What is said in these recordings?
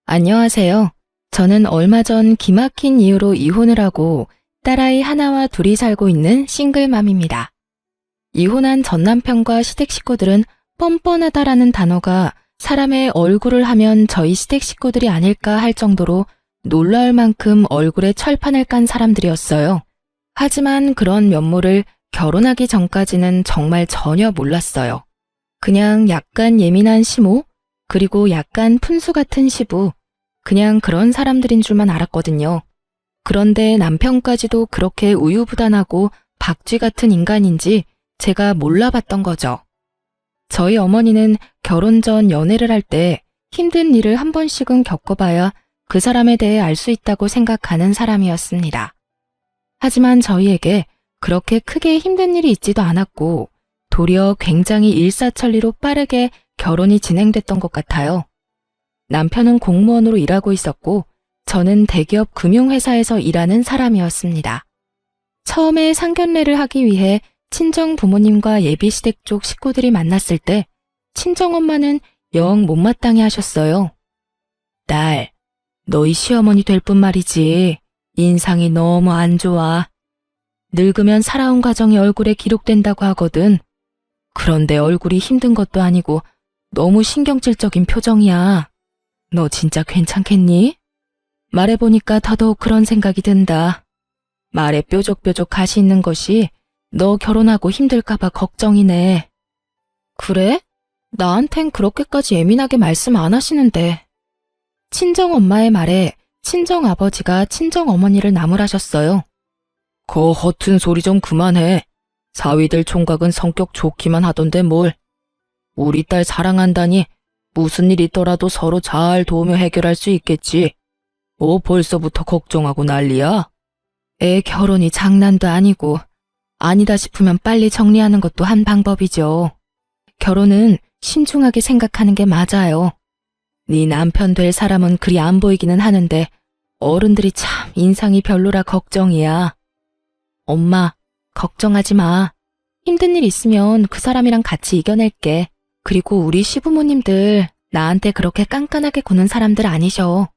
안녕하세요. 저는 얼마 전 기막힌 이유로 이혼을 하고 딸아이 하나와 둘이 살고 있는 싱글맘입니다. 이혼한 전 남편과 시댁 식구들은 뻔뻔하다라는 단어가 사람의 얼굴을 하면 저희 시댁 식구들이 아닐까 할 정도로 놀라울 만큼 얼굴에 철판을 깐 사람들이었어요. 하지만 그런 면모를 결혼하기 전까지는 정말 전혀 몰랐어요. 그냥 약간 예민한 시모, 그리고 약간 푼수 같은 시부, 그냥 그런 사람들인 줄만 알았거든요. 그런데 남편까지도 그렇게 우유부단하고 박쥐 같은 인간인지 제가 몰라봤던 거죠. 저희 어머니는 결혼 전 연애를 할 때 힘든 일을 한 번씩은 겪어봐야 그 사람에 대해 알 수 있다고 생각하는 사람이었습니다. 하지만 저희에게 그렇게 크게 힘든 일이 있지도 않았고 도리어 굉장히 일사천리로 빠르게 결혼이 진행됐던 것 같아요. 남편은 공무원으로 일하고 있었고 저는 대기업 금융회사에서 일하는 사람이었습니다. 처음에 상견례를 하기 위해 친정 부모님과 예비시댁 쪽 식구들이 만났을 때 친정엄마는 영 못마땅해 하셨어요. 딸, 너희 시어머니 될 뿐 말이지. 인상이 너무 안 좋아. 늙으면 살아온 과정이 얼굴에 기록된다고 하거든. 그런데 얼굴이 힘든 것도 아니고 너무 신경질적인 표정이야. 너 진짜 괜찮겠니? 말해보니까 더더욱 그런 생각이 든다. 말에 뾰족뾰족 가시 있는 것이 너 결혼하고 힘들까봐 걱정이네. 그래? 나한텐 그렇게까지 예민하게 말씀 안 하시는데. 친정엄마의 말에 친정아버지가 친정어머니를 나무라셨어요. 거 허튼 소리 좀 그만해. 사위들 총각은 성격 좋기만 하던데 뭘. 우리 딸 사랑한다니 무슨 일 있더라도 서로 잘 도우며 해결할 수 있겠지. 벌써부터 걱정하고 난리야? 애 결혼이 장난도 아니고 아니다 싶으면 빨리 정리하는 것도 한 방법이죠. 결혼은 신중하게 생각하는 게 맞아요. 네 남편 될 사람은 그리 안 보이기는 하는데 어른들이 참 인상이 별로라 걱정이야. 엄마, 걱정하지 마. 힘든 일 있으면 그 사람이랑 같이 이겨낼게. 그리고 우리 시부모님들 나한테 그렇게 깐깐하게 구는 사람들 아니셔.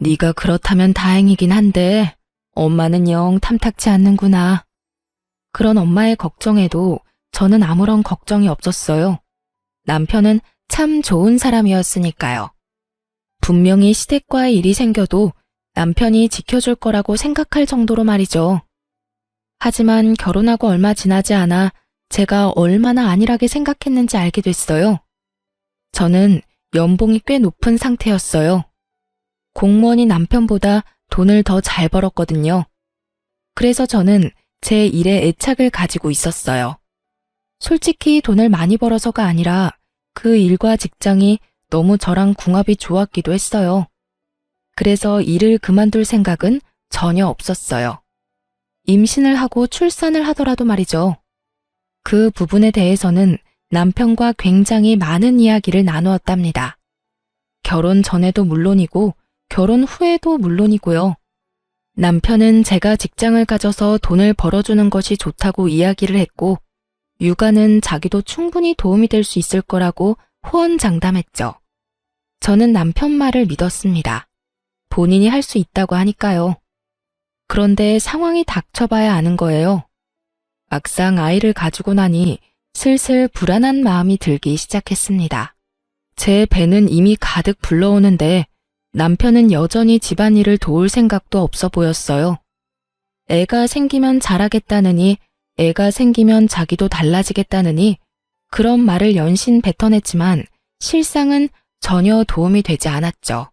네가 그렇다면 다행이긴 한데 엄마는 영 탐탁치 않는구나. 그런 엄마의 걱정에도 저는 아무런 걱정이 없었어요. 남편은 참 좋은 사람이었으니까요. 분명히 시댁과의 일이 생겨도 남편이 지켜줄 거라고 생각할 정도로 말이죠. 하지만 결혼하고 얼마 지나지 않아 제가 얼마나 안일하게 생각했는지 알게 됐어요. 저는 연봉이 꽤 높은 상태였어요. 공무원이 남편보다 돈을 더 잘 벌었거든요. 그래서 저는 제 일에 애착을 가지고 있었어요. 솔직히 돈을 많이 벌어서가 아니라 그 일과 직장이 너무 저랑 궁합이 좋았기도 했어요. 그래서 일을 그만둘 생각은 전혀 없었어요. 임신을 하고 출산을 하더라도 말이죠. 그 부분에 대해서는 남편과 굉장히 많은 이야기를 나누었답니다. 결혼 전에도 물론이고 결혼 후에도 물론이고요. 남편은 제가 직장을 가져서 돈을 벌어주는 것이 좋다고 이야기를 했고 육아는 자기도 충분히 도움이 될 수 있을 거라고 호언장담했죠. 저는 남편 말을 믿었습니다. 본인이 할 수 있다고 하니까요. 그런데 상황이 닥쳐봐야 아는 거예요. 막상 아이를 가지고 나니 슬슬 불안한 마음이 들기 시작했습니다. 제 배는 이미 가득 불러오는데 남편은 여전히 집안일을 도울 생각도 없어 보였어요. 애가 생기면 잘하겠다느니 애가 생기면 자기도 달라지겠다느니 그런 말을 연신 뱉어냈지만 실상은 전혀 도움이 되지 않았죠.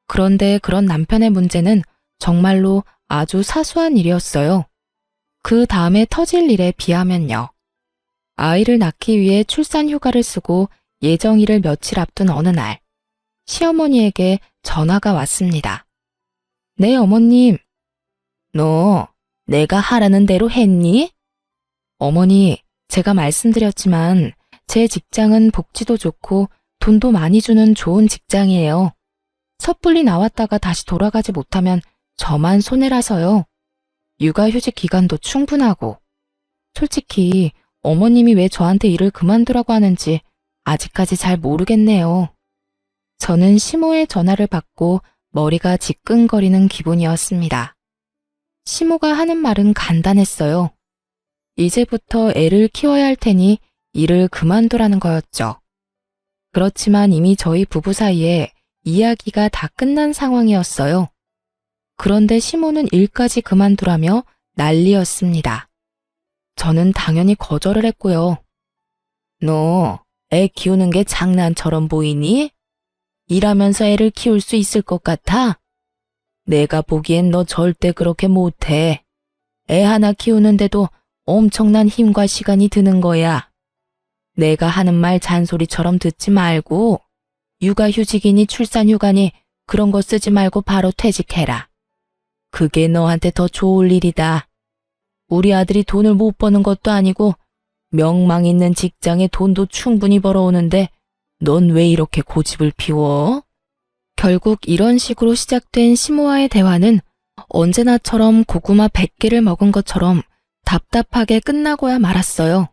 그런데 그런 남편의 문제는 정말로 아주 사소한 일이었어요. 그 다음에 터질 일에 비하면요. 아이를 낳기 위해 출산 휴가를 쓰고 예정일을 며칠 앞둔 어느 날, 시어머니에게 전화가 왔습니다. 네, 어머님. 너 내가 하라는 대로 했니? 어머니, 제가 말씀드렸지만 제 직장은 복지도 좋고 돈도 많이 주는 좋은 직장이에요. 섣불리 나왔다가 다시 돌아가지 못하면 저만 손해라서요. 육아휴직 기간도 충분하고. 솔직히 어머님이 왜 저한테 일을 그만두라고 하는지 아직까지 잘 모르겠네요. 저는 시모의 전화를 받고 머리가 지끈거리는 기분이었습니다. 시모가 하는 말은 간단했어요. 이제부터 애를 키워야 할 테니 일을 그만두라는 거였죠. 그렇지만 이미 저희 부부 사이에 이야기가 다 끝난 상황이었어요. 그런데 시모는 일까지 그만두라며 난리였습니다. 저는 당연히 거절을 했고요. 너 애 키우는 게 장난처럼 보이니? 일하면서 애를 키울 수 있을 것 같아? 내가 보기엔 너 절대 그렇게 못해. 애 하나 키우는데도 엄청난 힘과 시간이 드는 거야. 내가 하는 말 잔소리처럼 듣지 말고 육아휴직이니 출산휴가니 그런 거 쓰지 말고 바로 퇴직해라. 그게 너한테 더 좋을 일이다. 우리 아들이 돈을 못 버는 것도 아니고 명망 있는 직장에 돈도 충분히 벌어오는데 넌 왜 이렇게 고집을 피워? 결국 이런 식으로 시작된 시모와의 대화는 언제나처럼 고구마 100개를 먹은 것처럼 답답하게 끝나고야 말았어요.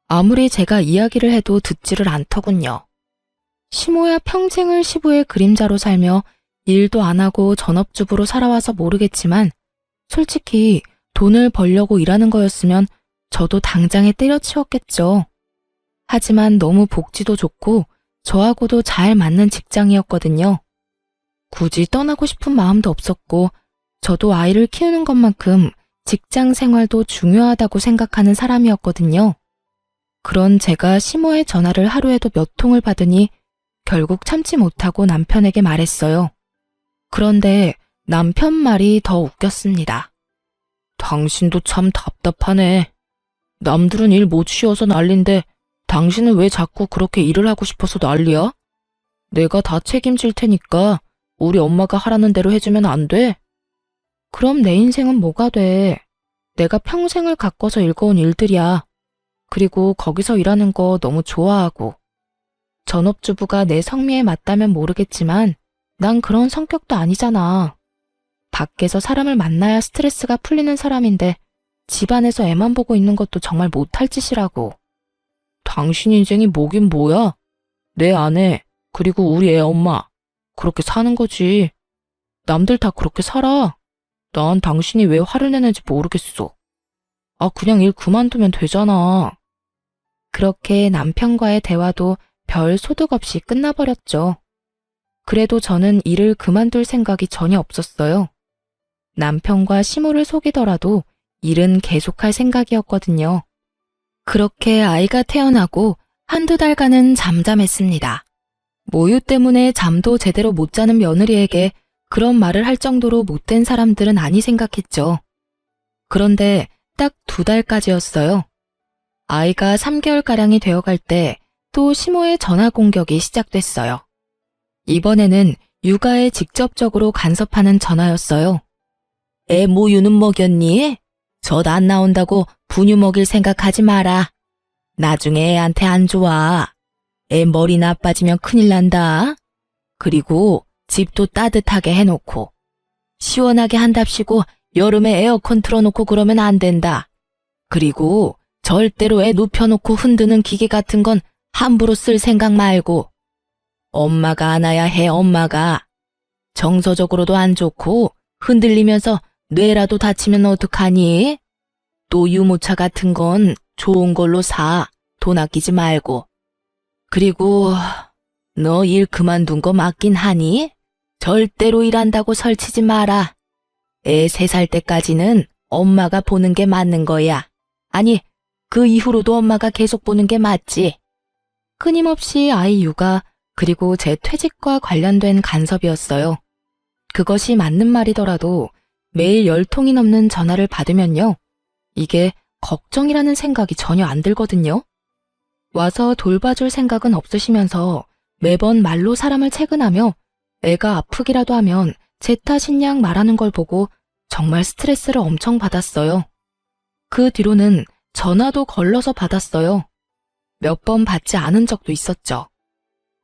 아무리 제가 이야기를 해도 듣지를 않더군요. 시모야 평생을 시부의 그림자로 살며 일도 안 하고 전업주부로 살아와서 모르겠지만 솔직히 돈을 벌려고 일하는 거였으면 저도 당장에 때려치웠겠죠. 하지만 너무 복지도 좋고 저하고도 잘 맞는 직장이었거든요. 굳이 떠나고 싶은 마음도 없었고 저도 아이를 키우는 것만큼 직장 생활도 중요하다고 생각하는 사람이었거든요. 그런 제가 시모의 전화를 하루에도 몇 통을 받으니 결국 참지 못하고 남편에게 말했어요. 그런데 남편 말이 더 웃겼습니다. 당신도 참 답답하네. 남들은 일 못 쉬어서 난린데 당신은 왜 자꾸 그렇게 일을 하고 싶어서 난리야? 내가 다 책임질 테니까 우리 엄마가 하라는 대로 해주면 안 돼? 그럼 내 인생은 뭐가 돼? 내가 평생을 가꿔서 읽어온 일들이야. 그리고 거기서 일하는 거 너무 좋아하고. 전업주부가 내 성미에 맞다면 모르겠지만 난 그런 성격도 아니잖아. 밖에서 사람을 만나야 스트레스가 풀리는 사람인데 집안에서 애만 보고 있는 것도 정말 못할 짓이라고. 당신 인생이 뭐긴 뭐야? 내 아내, 그리고 우리 애 엄마. 그렇게 사는 거지. 남들 다 그렇게 살아. 난 당신이 왜 화를 내는지 모르겠어. 아, 그냥 일 그만두면 되잖아. 그렇게 남편과의 대화도 별 소득 없이 끝나버렸죠. 그래도 저는 일을 그만둘 생각이 전혀 없었어요. 남편과 시모를 속이더라도 일은 계속할 생각이었거든요. 그렇게 아이가 태어나고 한두 달간은 잠잠했습니다. 모유 때문에 잠도 제대로 못 자는 며느리에게 그런 말을 할 정도로 못된 사람들은 아니 생각했죠. 그런데 딱 2달까지였어요. 아이가 3개월가량이 되어갈 때 또 시모의 전화 공격이 시작됐어요. 이번에는 육아에 직접적으로 간섭하는 전화였어요. 애 모유는 먹였니? 젖 안 나온다고 분유 먹일 생각하지 마라. 나중에 애한테 안 좋아. 애 머리 나빠지면 큰일 난다. 그리고 집도 따뜻하게 해놓고 시원하게 한답시고 여름에 에어컨 틀어놓고 그러면 안 된다. 그리고 절대로 애 눕혀놓고 흔드는 기계 같은 건 함부로 쓸 생각 말고. 엄마가 안아야 해. 엄마가. 정서적으로도 안 좋고 흔들리면서 뇌라도 다치면 어떡하니? 또 유모차 같은 건 좋은 걸로 사. 돈 아끼지 말고. 그리고 너 일 그만둔 거 맞긴 하니? 절대로 일한다고 설치지 마라. 애 3살 때까지는 엄마가 보는 게 맞는 거야. 아니, 그 이후로도 엄마가 계속 보는 게 맞지. 끊임없이 아이 육아 그리고 제 퇴직과 관련된 간섭이었어요. 그것이 맞는 말이더라도 매일 10통이 넘는 전화를 받으면요. 이게 걱정이라는 생각이 전혀 안 들거든요. 와서 돌봐줄 생각은 없으시면서 매번 말로 사람을 채근하며 애가 아프기라도 하면 제 탓인 양 말하는 걸 보고 정말 스트레스를 엄청 받았어요. 그 뒤로는 전화도 걸러서 받았어요. 몇 번 받지 않은 적도 있었죠.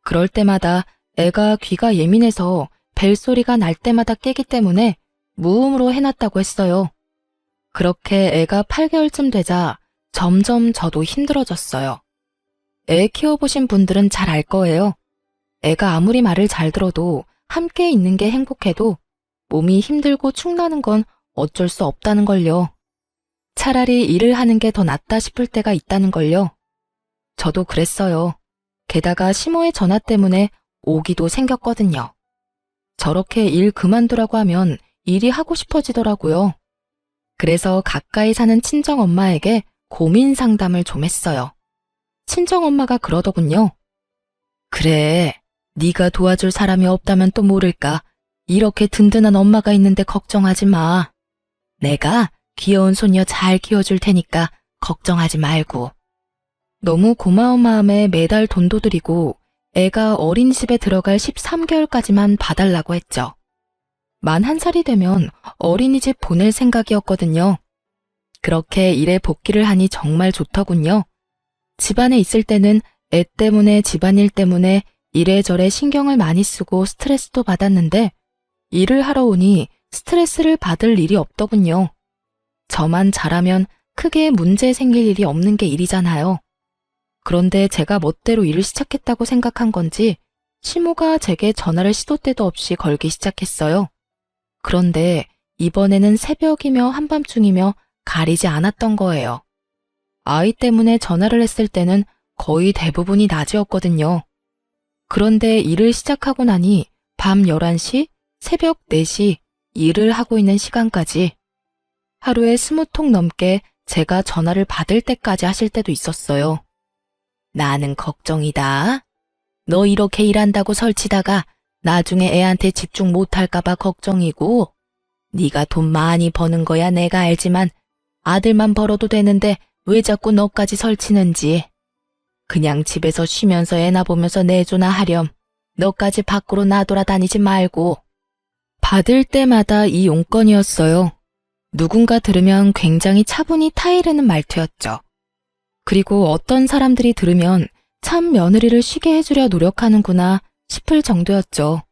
그럴 때마다 애가 귀가 예민해서 벨소리가 날 때마다 깨기 때문에 무음으로 해놨다고 했어요. 그렇게 애가 8개월쯤 되자 점점 저도 힘들어졌어요. 애 키워보신 분들은 잘 알 거예요. 애가 아무리 말을 잘 들어도 함께 있는 게 행복해도 몸이 힘들고 축나는 건 어쩔 수 없다는 걸요. 차라리 일을 하는 게 더 낫다 싶을 때가 있다는 걸요. 저도 그랬어요. 게다가 시모의 전화 때문에 오기도 생겼거든요. 저렇게 일 그만두라고 하면 일이 하고 싶어지더라고요. 그래서 가까이 사는 친정엄마에게 고민 상담을 좀 했어요. 친정엄마가 그러더군요. 그래, 네가 도와줄 사람이 없다면 또 모를까. 이렇게 든든한 엄마가 있는데 걱정하지 마. 내가 귀여운 손녀 잘 키워줄 테니까 걱정하지 말고. 너무 고마운 마음에 매달 돈도 드리고 애가 어린이집에 들어갈 13개월까지만 봐달라고 했죠. 만 1살이 되면 어린이집 보낼 생각이었거든요. 그렇게 일에 복귀를 하니 정말 좋더군요. 집안에 있을 때는 애 때문에 집안일 때문에 이래저래 신경을 많이 쓰고 스트레스도 받았는데 일을 하러 오니 스트레스를 받을 일이 없더군요. 저만 잘하면 크게 문제 생길 일이 없는 게 일이잖아요. 그런데 제가 멋대로 일을 시작했다고 생각한 건지 시모가 제게 전화를 시도 때도 없이 걸기 시작했어요. 그런데 이번에는 새벽이며 한밤중이며 가리지 않았던 거예요. 아이 때문에 전화를 했을 때는 거의 대부분이 낮이었거든요. 그런데 일을 시작하고 나니 밤 11시, 새벽 4시 일을 하고 있는 시간까지 하루에 20통 넘게 제가 전화를 받을 때까지 하실 때도 있었어요. 나는 걱정이다. 너 이렇게 일한다고 설치다가 나중에 애한테 집중 못할까봐 걱정이고 네가 돈 많이 버는 거야 내가 알지만 아들만 벌어도 되는데 왜 자꾸 너까지 설치는지. 그냥 집에서 쉬면서 애나 보면서 내조나 하렴. 너까지 밖으로 나돌아다니지 말고. 받을 때마다 이 용건이었어요. 누군가 들으면 굉장히 차분히 타이르는 말투였죠. 그리고 어떤 사람들이 들으면 참 며느리를 쉬게 해주려 노력하는구나 싶을 정도였죠.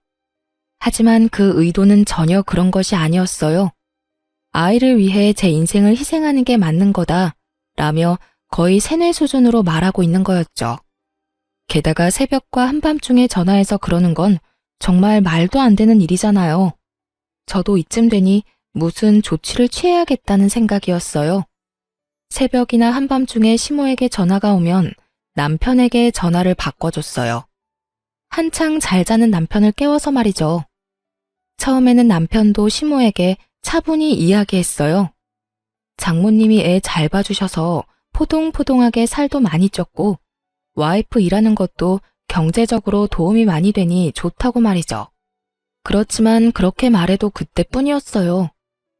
하지만 그 의도는 전혀 그런 것이 아니었어요. 아이를 위해 제 인생을 희생하는 게 맞는 거다 라며 거의 세뇌 수준으로 말하고 있는 거였죠. 게다가 새벽과 한밤중에 전화해서 그러는 건 정말 말도 안 되는 일이잖아요. 저도 이쯤 되니 무슨 조치를 취해야겠다는 생각이었어요. 새벽이나 한밤중에 시모에게 전화가 오면 남편에게 전화를 바꿔줬어요. 한창 잘 자는 남편을 깨워서 말이죠. 처음에는 남편도 시모에게 차분히 이야기했어요. 장모님이 애 잘 봐주셔서 포동포동하게 살도 많이 쪘고 와이프 일하는 것도 경제적으로 도움이 많이 되니 좋다고 말이죠. 그렇지만 그렇게 말해도 그때뿐이었어요.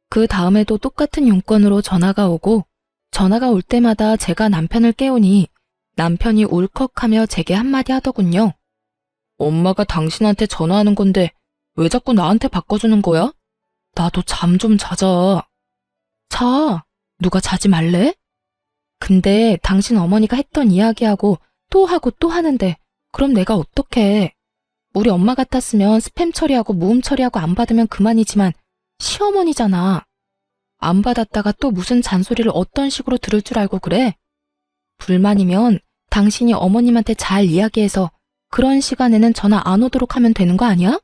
그 다음에도 똑같은 용건으로 전화가 오고 전화가 올 때마다 제가 남편을 깨우니 남편이 울컥하며 제게 한마디 하더군요. 엄마가 당신한테 전화하는 건데 왜 자꾸 나한테 바꿔주는 거야? 나도 잠 좀 자자. 자, 누가 자지 말래? 근데 당신 어머니가 했던 이야기하고 또 하고 또 하는데 그럼 내가 어떡해. 우리 엄마 같았으면 스팸 처리하고 무음 처리하고 안 받으면 그만이지만 시어머니잖아. 안 받았다가 또 무슨 잔소리를 어떤 식으로 들을 줄 알고 그래? 불만이면 당신이 어머님한테 잘 이야기해서 그런 시간에는 전화 안 오도록 하면 되는 거 아니야?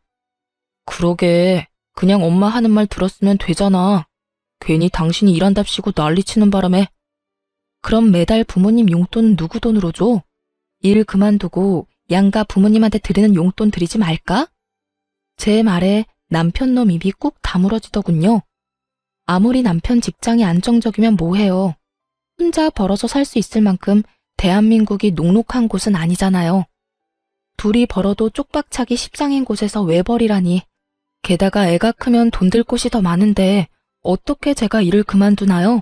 그러게. 그냥 엄마 하는 말 들었으면 되잖아. 괜히 당신이 일한답시고 난리치는 바람에. 그럼 매달 부모님 용돈 누구 돈으로 줘? 일 그만두고 양가 부모님한테 드리는 용돈 드리지 말까? 제 말에 남편 놈 입이 꾹 다물어지더군요. 아무리 남편 직장이 안정적이면 뭐해요. 혼자 벌어서 살 수 있을 만큼 대한민국이 녹록한 곳은 아니잖아요. 둘이 벌어도 쪽박차기 십장인 곳에서 왜 벌이라니. 게다가 애가 크면 돈 들 곳이 더 많은데 어떻게 제가 일을 그만두나요?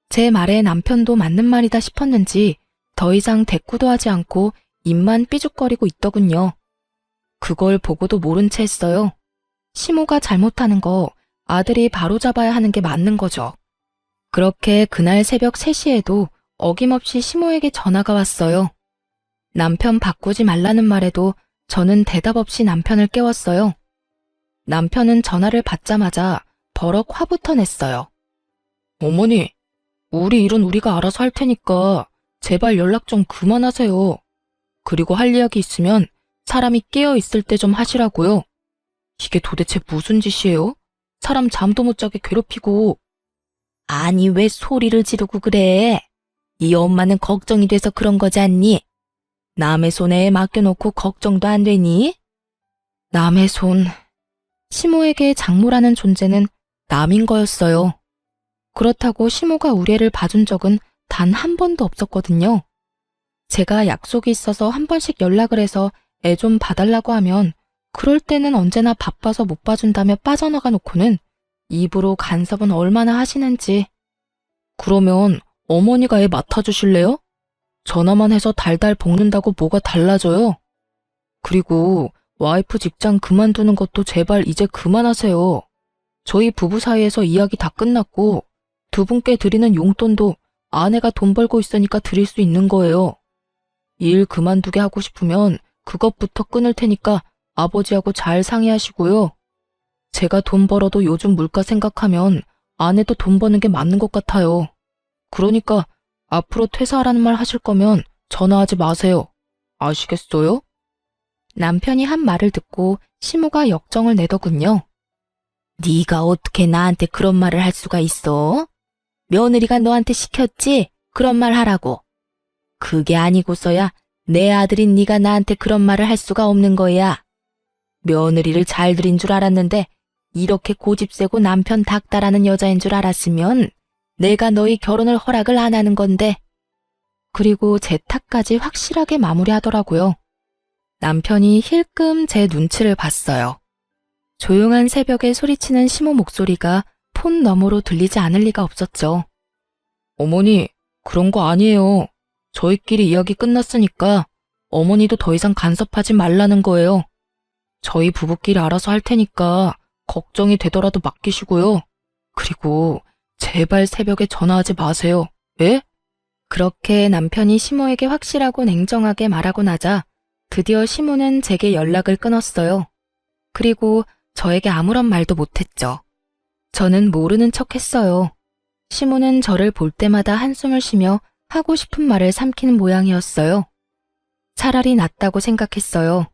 제 말에 남편도 맞는 말이다 싶었는지 더 이상 대꾸도 하지 않고 입만 삐죽거리고 있더군요. 그걸 보고도 모른 채 했어요. 시모가 잘못하는 거 아들이 바로잡아야 하는 게 맞는 거죠. 그렇게 그날 새벽 3시에도 어김없이 시모에게 전화가 왔어요. 남편 바꾸지 말라는 말에도 저는 대답 없이 남편을 깨웠어요. 남편은 전화를 받자마자 버럭 화부터 냈어요. 어머니, 우리 일은 우리가 알아서 할 테니까 제발 연락 좀 그만하세요. 그리고 할 이야기 있으면 사람이 깨어 있을 때 좀 하시라고요. 이게 도대체 무슨 짓이에요? 사람 잠도 못 자게 괴롭히고. 아니, 왜 소리를 지르고 그래? 이 엄마는 걱정이 돼서 그런 거지 않니? 남의 손에 맡겨놓고 걱정도 안 되니? 남의 손. 시모에게 장모라는 존재는 남인 거였어요. 그렇다고 시모가 우리 애를 봐준 적은 단 한 번도 없었거든요. 제가 약속이 있어서 한 번씩 연락을 해서 애 좀 봐달라고 하면 그럴 때는 언제나 바빠서 못 봐준다며 빠져나가 놓고는 입으로 간섭은 얼마나 하시는지. 그러면 어머니가 애 맡아주실래요? 전화만 해서 달달 볶는다고 뭐가 달라져요? 그리고 와이프 직장 그만두는 것도 제발 이제 그만하세요. 저희 부부 사이에서 이야기 다 끝났고 두 분께 드리는 용돈도 아내가 돈 벌고 있으니까 드릴 수 있는 거예요. 일 그만두게 하고 싶으면 그것부터 끊을 테니까 아버지하고 잘 상의하시고요. 제가 돈 벌어도 요즘 물가 생각하면 아내도 돈 버는 게 맞는 것 같아요. 그러니까 앞으로 퇴사하라는 말 하실 거면 전화하지 마세요. 아시겠어요? 남편이 한 말을 듣고 시모가 역정을 내더군요. 네가 어떻게 나한테 그런 말을 할 수가 있어? 며느리가 너한테 시켰지? 그런 말 하라고. 그게 아니고서야 내 아들인 네가 나한테 그런 말을 할 수가 없는 거야. 며느리를 잘 들인 줄 알았는데 이렇게 고집세고 남편 닥달하는 여자인 줄 알았으면 내가 너희 결혼을 허락을 안 하는 건데. 그리고 제 탓까지 확실하게 마무리하더라고요. 남편이 힐끔 제 눈치를 봤어요. 조용한 새벽에 소리치는 시모 목소리가 폰 너머로 들리지 않을 리가 없었죠. 어머니, 그런 거 아니에요. 저희끼리 이야기 끝났으니까 어머니도 더 이상 간섭하지 말라는 거예요. 저희 부부끼리 알아서 할 테니까 걱정이 되더라도 맡기시고요. 그리고 제발 새벽에 전화하지 마세요. 예? 그렇게 남편이 시모에게 확실하고 냉정하게 말하고 나자 드디어 시모는 제게 연락을 끊었어요. 그리고 저에게 아무런 말도 못했죠. 저는 모르는 척 했어요. 시모는 저를 볼 때마다 한숨을 쉬며 하고 싶은 말을 삼키는 모양이었어요. 차라리 낫다고 생각했어요.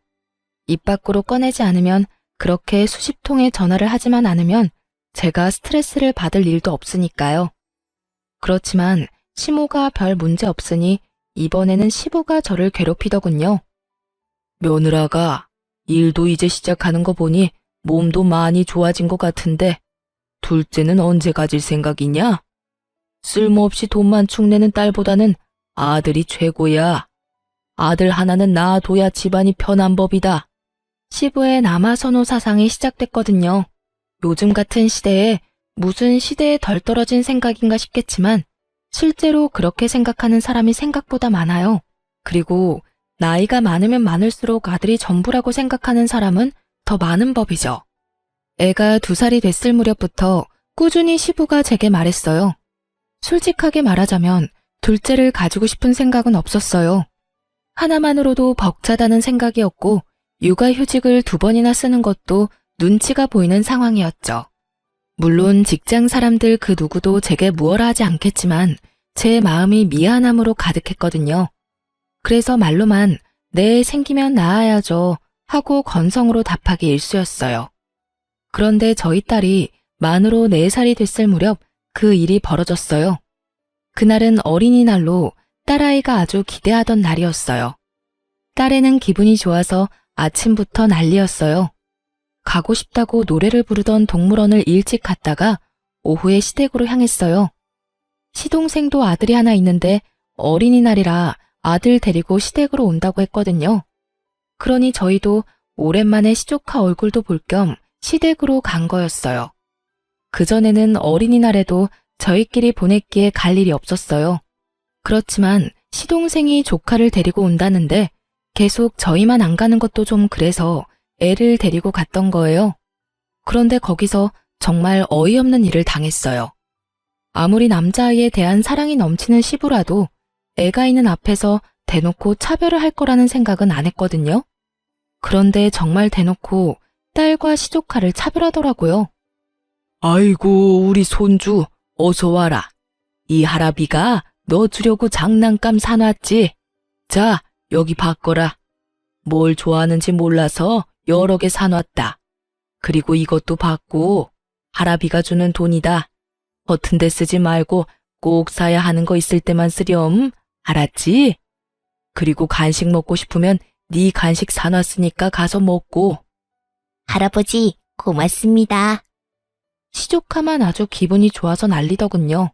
입 밖으로 꺼내지 않으면, 그렇게 수십 통의 전화를 하지만 않으면 제가 스트레스를 받을 일도 없으니까요. 그렇지만 시모가 별 문제 없으니 이번에는 시부가 저를 괴롭히더군요. 며느라가 일도 이제 시작하는 거 보니 몸도 많이 좋아진 것 같은데 둘째는 언제 가질 생각이냐? 쓸모없이 돈만 축내는 딸보다는 아들이 최고야. 아들 하나는 낳아둬야 집안이 편한 법이다. 시부의 남아선호 사상이 시작됐거든요. 요즘 같은 시대에 무슨 시대에 덜 떨어진 생각인가 싶겠지만 실제로 그렇게 생각하는 사람이 생각보다 많아요. 그리고 나이가 많으면 많을수록 아들이 전부라고 생각하는 사람은 더 많은 법이죠. 애가 2살이 됐을 무렵부터 꾸준히 시부가 제게 말했어요. 솔직하게 말하자면 둘째를 가지고 싶은 생각은 없었어요. 하나만으로도 벅차다는 생각이었고 육아휴직을 2번이나 쓰는 것도 눈치가 보이는 상황이었죠. 물론 직장 사람들 그 누구도 제게 무엇라 하지 않겠지만 제 마음이 미안함으로 가득했거든요. 그래서 말로만 네, 생기면 낳아야죠 하고 건성으로 답하기 일쑤였어요. 그런데 저희 딸이 만으로 4살이 됐을 무렵 그 일이 벌어졌어요. 그날은 어린이날로 딸아이가 아주 기대하던 날이었어요. 딸애는 기분이 좋아서 아침부터 난리였어요. 가고 싶다고 노래를 부르던 동물원을 일찍 갔다가 오후에 시댁으로 향했어요. 시동생도 아들이 하나 있는데 어린이날이라 아들 데리고 시댁으로 온다고 했거든요. 그러니 저희도 오랜만에 시조카 얼굴도 볼 겸 시댁으로 간 거였어요. 그전에는 어린이날에도 저희끼리 보냈기에 갈 일이 없었어요. 그렇지만 시동생이 조카를 데리고 온다는데 계속 저희만 안 가는 것도 좀 그래서 애를 데리고 갔던 거예요. 그런데 거기서 정말 어이없는 일을 당했어요. 아무리 남자아이에 대한 사랑이 넘치는 시부라도 애가 있는 앞에서 대놓고 차별을 할 거라는 생각은 안 했거든요. 그런데 정말 대놓고 딸과 시조카를 차별하더라고요. 아이고, 우리 손주 어서 와라. 이 할아비가 너 주려고 장난감 사놨지. 자, 여기 바꿔라. 뭘 좋아하는지 몰라서 여러 개 사놨다. 그리고 이것도 받고 할아비가 주는 돈이다. 허튼 데 쓰지 말고 꼭 사야 하는 거 있을 때만 쓰렴. 알았지? 그리고 간식 먹고 싶으면 네 간식 사놨으니까 가서 먹고. 할아버지, 고맙습니다. 시조카만 아주 기분이 좋아서 난리더군요.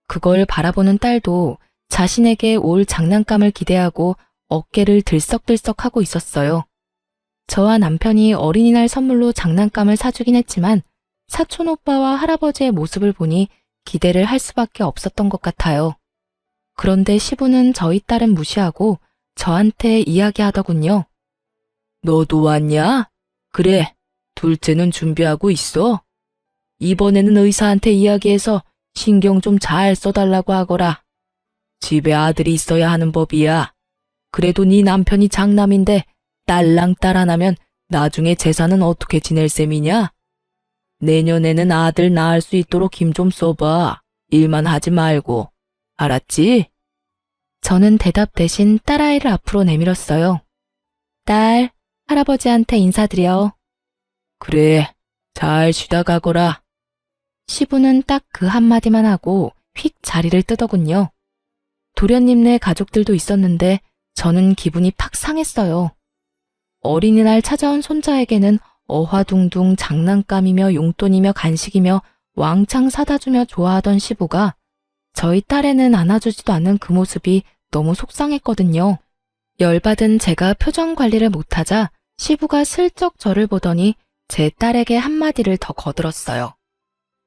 그걸 바라보는 딸도 자신에게 올 장난감을 기대하고 어깨를 들썩들썩하고 있었어요. 저와 남편이 어린이날 선물로 장난감을 사주긴 했지만 사촌 오빠와 할아버지의 모습을 보니 기대를 할 수밖에 없었던 것 같아요. 그런데 시부는 저희 딸은 무시하고 저한테 이야기하더군요. 너도 왔냐? 그래, 둘째는 준비하고 있어. 이번에는 의사한테 이야기해서 신경 좀 잘 써달라고 하거라. 집에 아들이 있어야 하는 법이야. 그래도 네 남편이 장남인데 딸랑 딸 하나면 나중에 재산은 어떻게 지낼 셈이냐? 내년에는 아들 낳을 수 있도록 힘 좀 써봐. 일만 하지 말고. 알았지? 저는 대답 대신 딸아이를 앞으로 내밀었어요. 딸, 할아버지한테 인사드려. 그래, 잘 쉬다 가거라. 시부는 딱 그 한마디만 하고 휙 자리를 뜨더군요. 도련님네 가족들도 있었는데 저는 기분이 팍 상했어요. 어린이날 찾아온 손자에게는 어화둥둥 장난감이며 용돈이며 간식이며 왕창 사다 주며 좋아하던 시부가 저희 딸에는 안아주지도 않는 그 모습이 너무 속상했거든요. 열받은 제가 표정 관리를 못하자 시부가 슬쩍 저를 보더니 제 딸에게 한마디를 더 거들었어요.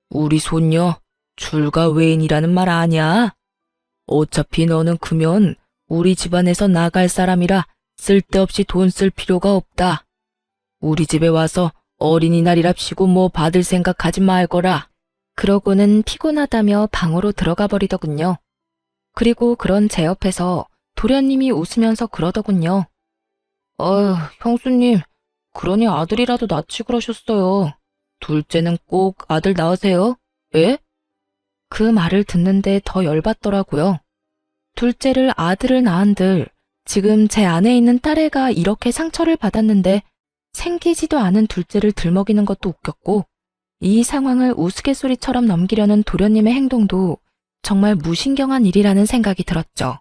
우리 손녀, 줄가 외인이라는 말 아냐? 어차피 너는 크면 우리 집안에서 나갈 사람이라 쓸데없이 돈 쓸 필요가 없다. 우리 집에 와서 어린이날이랍시고 뭐 받을 생각하지 말거라. 그러고는 피곤하다며 방으로 들어가 버리더군요. 그리고 그런 제 옆에서 도련님이 웃으면서 그러더군요. 형수님, 그러니 아들이라도 낳지 그러셨어요. 둘째는 꼭 아들 낳으세요. 예? 그 말을 듣는데 더 열받더라고요. 둘째를 아들을 낳은들 지금 제 안에 있는 딸애가 이렇게 상처를 받았는데 생기지도 않은 둘째를 들먹이는 것도 웃겼고 이 상황을 우스갯소리처럼 넘기려는 도련님의 행동도 정말 무신경한 일이라는 생각이 들었죠.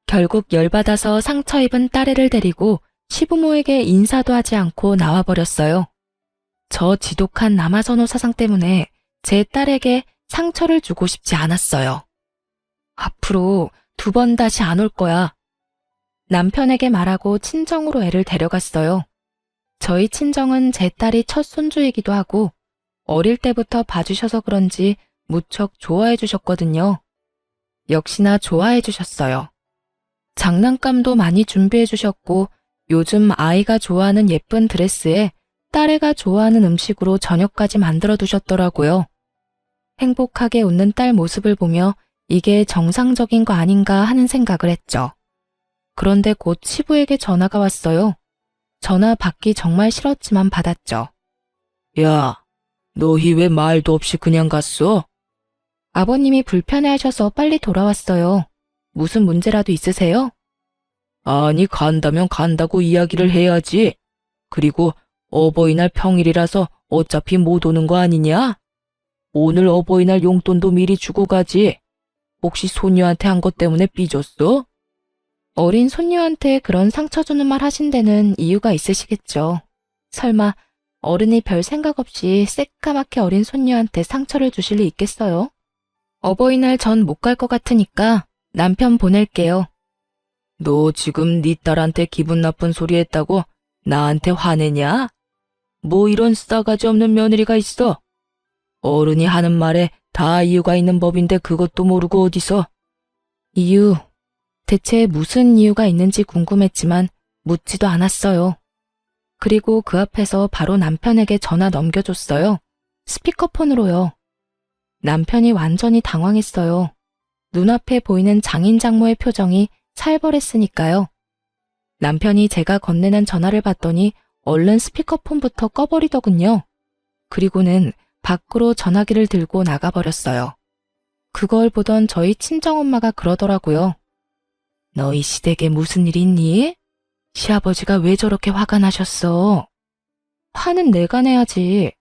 결국 열받아서 상처 입은 딸애를 데리고 시부모에게 인사도 하지 않고 나와버렸어요. 저 지독한 남아선호 사상 때문에 제 딸에게 상처를 주고 싶지 않았어요. 앞으로 2번 다시 안 올 거야. 남편에게 말하고 친정으로 애를 데려갔어요. 저희 친정은 제 딸이 첫 손주이기도 하고 어릴 때부터 봐주셔서 그런지 무척 좋아해 주셨거든요. 역시나 좋아해 주셨어요. 장난감도 많이 준비해 주셨고 요즘 아이가 좋아하는 예쁜 드레스에 딸애가 좋아하는 음식으로 저녁까지 만들어 두셨더라고요. 행복하게 웃는 딸 모습을 보며 이게 정상적인 거 아닌가 하는 생각을 했죠. 그런데 곧 시부에게 전화가 왔어요. 전화 받기 정말 싫었지만 받았죠. 야, 너희 왜 말도 없이 그냥 갔어? 아버님이 불편해하셔서 빨리 돌아왔어요. 무슨 문제라도 있으세요? 아니, 간다면 간다고 이야기를 해야지. 그리고 어버이날 평일이라서 어차피 못 오는 거 아니냐? 오늘 어버이날 용돈도 미리 주고 가지. 혹시 손녀한테 한 것 때문에 삐졌어? 어린 손녀한테 그런 상처 주는 말 하신 데는 이유가 있으시겠죠. 설마 어른이 별 생각 없이 새까맣게 어린 손녀한테 상처를 주실 리 있겠어요? 어버이날 전 못 갈 것 같으니까 남편 보낼게요. 너 지금 네 딸한테 기분 나쁜 소리 했다고 나한테 화내냐? 뭐 이런 싸가지 없는 며느리가 있어? 어른이 하는 말에 다 이유가 있는 법인데 그것도 모르고 어디서? 이유, 대체 무슨 이유가 있는지 궁금했지만 묻지도 않았어요. 그리고 그 앞에서 바로 남편에게 전화 넘겨줬어요. 스피커폰으로요. 남편이 완전히 당황했어요. 눈앞에 보이는 장인 장모의 표정이 살벌했으니까요. 남편이 제가 건네는 전화를 받더니 얼른 스피커폰부터 꺼버리더군요. 그리고는 밖으로 전화기를 들고 나가버렸어요. 그걸 보던 저희 친정엄마가 그러더라고요. 너희 시댁에 무슨 일 있니? 시아버지가 왜 저렇게 화가 나셨어? 화는 내가 내야지.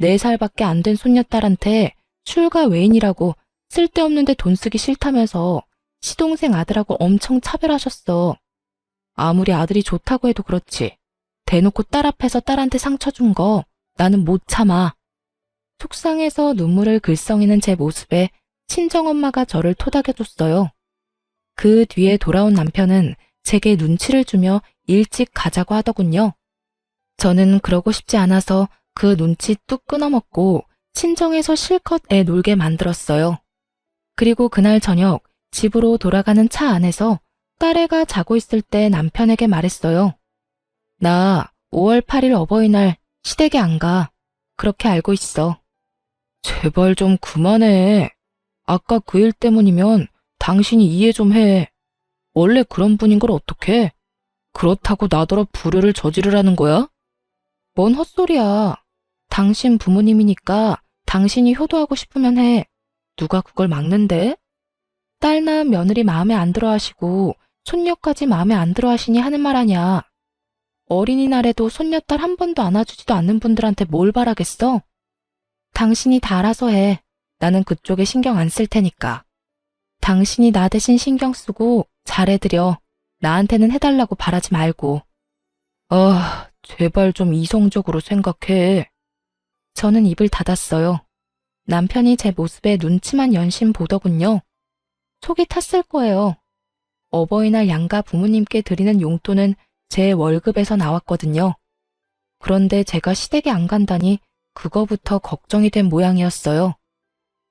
4살밖에 안 된 손녀딸한테 출가 외인이라고 쓸데없는데 돈 쓰기 싫다면서 시동생 아들하고 엄청 차별하셨어. 아무리 아들이 좋다고 해도 그렇지. 대놓고 딸 앞에서 딸한테 상처 준 거 나는 못 참아. 속상해서 눈물을 글썽이는 제 모습에 친정엄마가 저를 토닥여줬어요. 그 뒤에 돌아온 남편은 제게 눈치를 주며 일찍 가자고 하더군요. 저는 그러고 싶지 않아서 그 눈치 뚝 끊어먹고 친정에서 실컷 애 놀게 만들었어요. 그리고 그날 저녁 집으로 돌아가는 차 안에서 딸애가 자고 있을 때 남편에게 말했어요. 나 5월 8일 어버이날 시댁에 안 가. 그렇게 알고 있어. 제발 좀 그만해. 아까 그 일 때문이면 당신이 이해 좀 해. 원래 그런 분인 걸 어떡해? 그렇다고 나더러 불효를 저지르라는 거야? 뭔 헛소리야. 당신 부모님이니까 당신이 효도하고 싶으면 해. 누가 그걸 막는데? 딸 낳은 며느리 마음에 안 들어 하시고 손녀까지 마음에 안 들어 하시니 하는 말 아냐. 어린이날에도 손녀딸 한 번도 안아주지도 않는 분들한테 뭘 바라겠어? 당신이 다 알아서 해. 나는 그쪽에 신경 안 쓸 테니까. 당신이 나 대신 신경 쓰고 잘해드려. 나한테는 해달라고 바라지 말고. 제발 좀 이성적으로 생각해. 저는 입을 닫았어요. 남편이 제 모습에 눈치만 연신 보더군요. 속이 탔을 거예요. 어버이날 양가 부모님께 드리는 용돈은 제 월급에서 나왔거든요. 그런데 제가 시댁에 안 간다니 그거부터 걱정이 된 모양이었어요.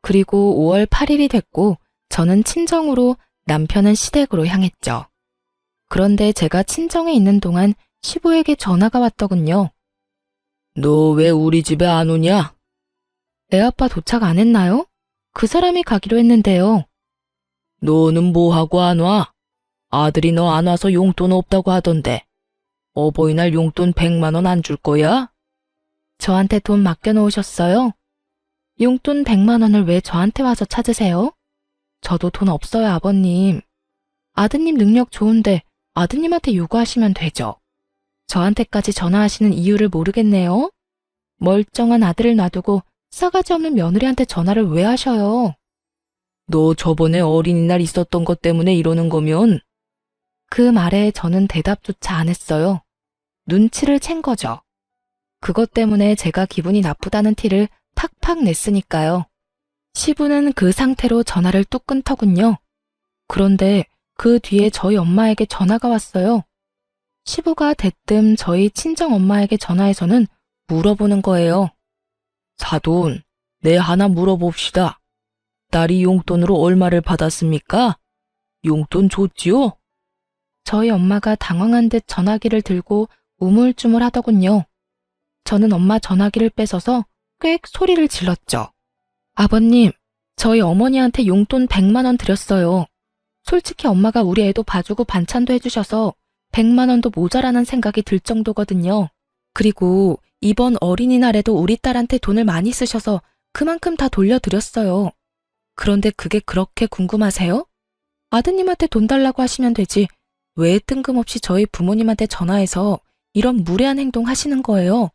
그리고 5월 8일이 됐고 저는 친정으로, 남편은 시댁으로 향했죠. 그런데 제가 친정에 있는 동안 시부에게 전화가 왔더군요. 너 왜 우리 집에 안 오냐? 애아빠 도착 안 했나요? 그 사람이 가기로 했는데요. 너는 뭐하고 안 와? 아들이 너 안 와서 용돈 없다고 하던데. 어버이날 용돈 100만 원 안 줄 거야? 저한테 돈 맡겨놓으셨어요? 용돈 100만 원을 왜 저한테 와서 찾으세요? 저도 돈 없어요, 아버님. 아드님 능력 좋은데 아드님한테 요구하시면 되죠. 저한테까지 전화하시는 이유를 모르겠네요. 멀쩡한 아들을 놔두고 싸가지 없는 며느리한테 전화를 왜 하셔요? 너 저번에 어린이날 있었던 것 때문에 이러는 거면? 그 말에 저는 대답조차 안 했어요. 눈치를 챈 거죠. 그것 때문에 제가 기분이 나쁘다는 티를 팍팍 냈으니까요. 시부는 그 상태로 전화를 뚝 끊더군요. 그런데 그 뒤에 저희 엄마에게 전화가 왔어요. 시부가 대뜸 저희 친정 엄마에게 전화해서는 물어보는 거예요. 사돈, 내 하나 물어봅시다. 딸이 용돈으로 얼마를 받았습니까? 용돈 줬지요? 저희 엄마가 당황한 듯 전화기를 들고 우물쭈물 하더군요. 저는 엄마 전화기를 뺏어서 꽥 소리를 질렀죠. 아버님, 저희 어머니한테 용돈 100만 원 드렸어요. 솔직히 엄마가 우리 애도 봐주고 반찬도 해주셔서 100만 원도 모자라는 생각이 들 정도거든요. 그리고 이번 어린이날에도 우리 딸한테 돈을 많이 쓰셔서 그만큼 다 돌려드렸어요. 그런데 그게 그렇게 궁금하세요? 아드님한테 돈 달라고 하시면 되지. 왜 뜬금없이 저희 부모님한테 전화해서 이런 무례한 행동 하시는 거예요?